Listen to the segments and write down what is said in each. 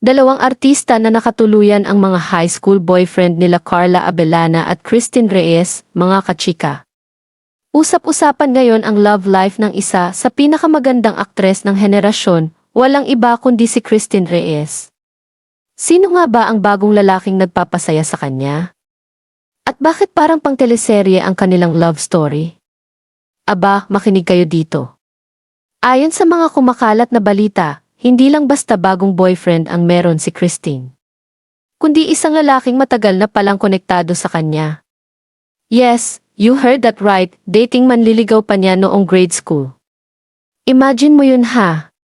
Dalawang artista na nakatuluyan ang mga high school boyfriend nila Carla Abellana at Christine Reyes, mga kachika. Usap-usapan ngayon ang love life ng isa sa pinakamagandang aktres ng henerasyon, walang iba kundi si Christine Reyes. Sino nga ba ang bagong lalaking nagpapasaya sa kanya? At bakit parang pang teleserye ang kanilang love story? Aba, makinig kayo dito. Ayon sa mga kumakalat na balita, hindi lang basta bagong boyfriend ang meron si Christine, kundi isang lalaking matagal na palang konektado sa kanya. Yes, you heard that right, dating manliligaw pa niya noong grade school. Imagine mo yun ha.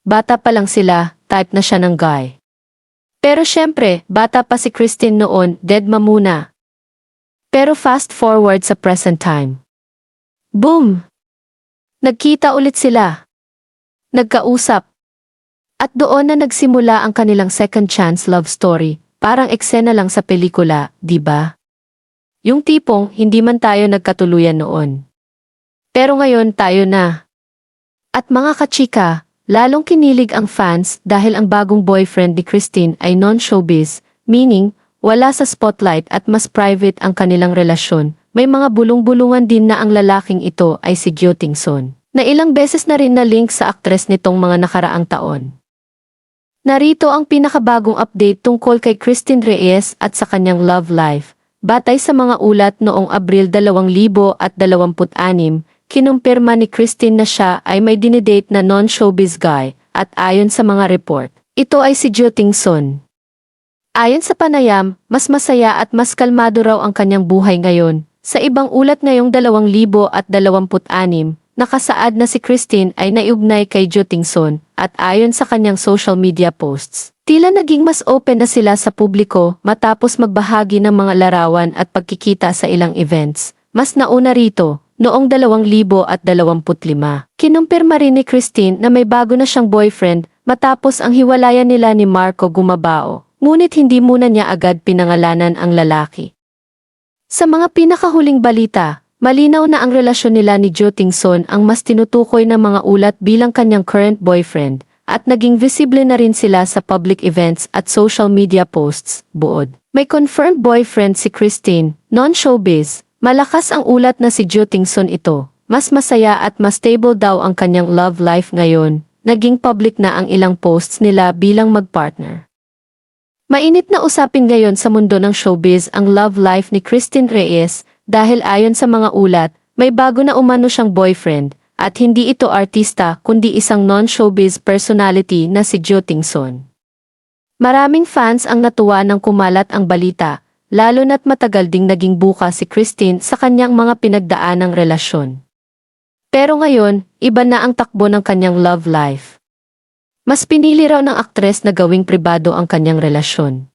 Bata pa lang sila, type na siya ng guy. Pero syempre, bata pa si Christine noon, dead ma muna. Pero fast forward sa present time. Boom! Nagkita ulit sila. Nagkausap. At doon na nagsimula ang kanilang second chance love story, parang eksena lang sa pelikula, di ba? Yung tipong hindi man tayo nagkatuluyan noon. Pero ngayon tayo na. At mga kachika, lalong kinilig ang fans dahil ang bagong boyfriend ni Christine ay non-showbiz, meaning wala sa spotlight at mas private ang kanilang relasyon. May mga bulong-bulungan din na ang lalaking ito ay si Gio Tingson, na ilang beses na rin na-link sa aktres nitong mga nakaraang taon. Narito ang pinakabagong update tungkol kay Christine Reyes at sa kanyang love life. Batay sa mga ulat noong Abril 2026, kinumpirma ni Christine na siya ay may dinidate na non-showbiz guy at ayon sa mga report, ito ay si Gio Tingson. Ayon sa panayam, mas masaya at mas kalmado raw ang kanyang buhay ngayon. Sa ibang ulat ngayong 2026, nakasaad na si Christine ay naiugnay kay Gio Tingson at ayon sa kanyang social media posts, tila naging mas open na sila sa publiko matapos magbahagi ng mga larawan at pagkikita sa ilang events. Mas nauna rito, noong 2025, kinumpirma rin ni Christine na may bago na siyang boyfriend matapos ang hiwalayan nila ni Marco Gumabao, ngunit hindi muna niya agad pinangalanan ang lalaki. Sa mga pinakahuling balita, malinaw na ang relasyon nila ni Gio Tingson ang mas tinutukoy ng mga ulat bilang kanyang current boyfriend, at naging visible na rin sila sa public events at social media posts, buod. May confirmed boyfriend si Christine, non-showbiz, malakas ang ulat na si Gio Tingson ito, mas masaya at mas stable daw ang kanyang love life ngayon, naging public na ang ilang posts nila bilang magpartner. Mainit na usapin ngayon sa mundo ng showbiz ang love life ni Christine Reyes, dahil ayon sa mga ulat, may bago na umano siyang boyfriend, at hindi ito artista kundi isang non-showbiz personality na si Gio Tingson. Maraming fans ang natuwa nang kumalat ang balita, lalo na't matagal ding naging buka si Christine sa kanyang mga pinagdaanang relasyon. Pero ngayon, iba na ang takbo ng kanyang love life. Mas pinili raw ng aktres na gawing pribado ang kanyang relasyon.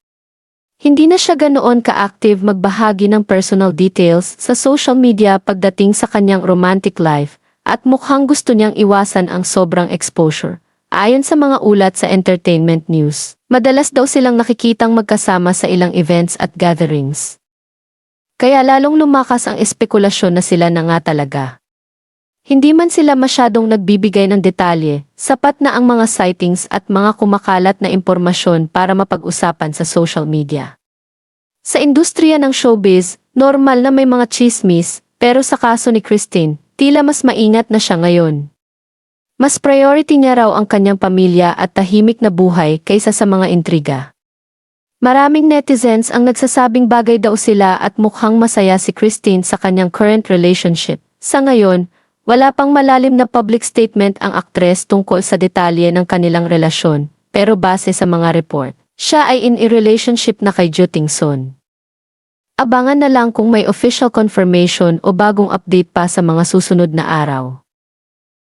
Hindi na siya ganoon ka-active magbahagi ng personal details sa social media pagdating sa kanyang romantic life, at mukhang gusto niyang iwasan ang sobrang exposure. Ayon sa mga ulat sa entertainment news, madalas daw silang nakikitang magkasama sa ilang events at gatherings. Kaya lalong lumakas ang espekulasyon na sila na nga talaga. Hindi man sila masyadong nagbibigay ng detalye, sapat na ang mga sightings at mga kumakalat na impormasyon para mapag-usapan sa social media. Sa industriya ng showbiz, normal na may mga chismis, pero sa kaso ni Christine, tila mas maingat na siya ngayon. Mas priority niya raw ang kanyang pamilya at tahimik na buhay kaysa sa mga intriga. Maraming netizens ang nagsasabing bagay daw sila at mukhang masaya si Christine sa kanyang current relationship. Sa ngayon, wala pang malalim na public statement ang aktres tungkol sa detalye ng kanilang relasyon, pero base sa mga report, siya ay in a relationship na kay Gio Tingson. Abangan na lang kung may official confirmation o bagong update pa sa mga susunod na araw.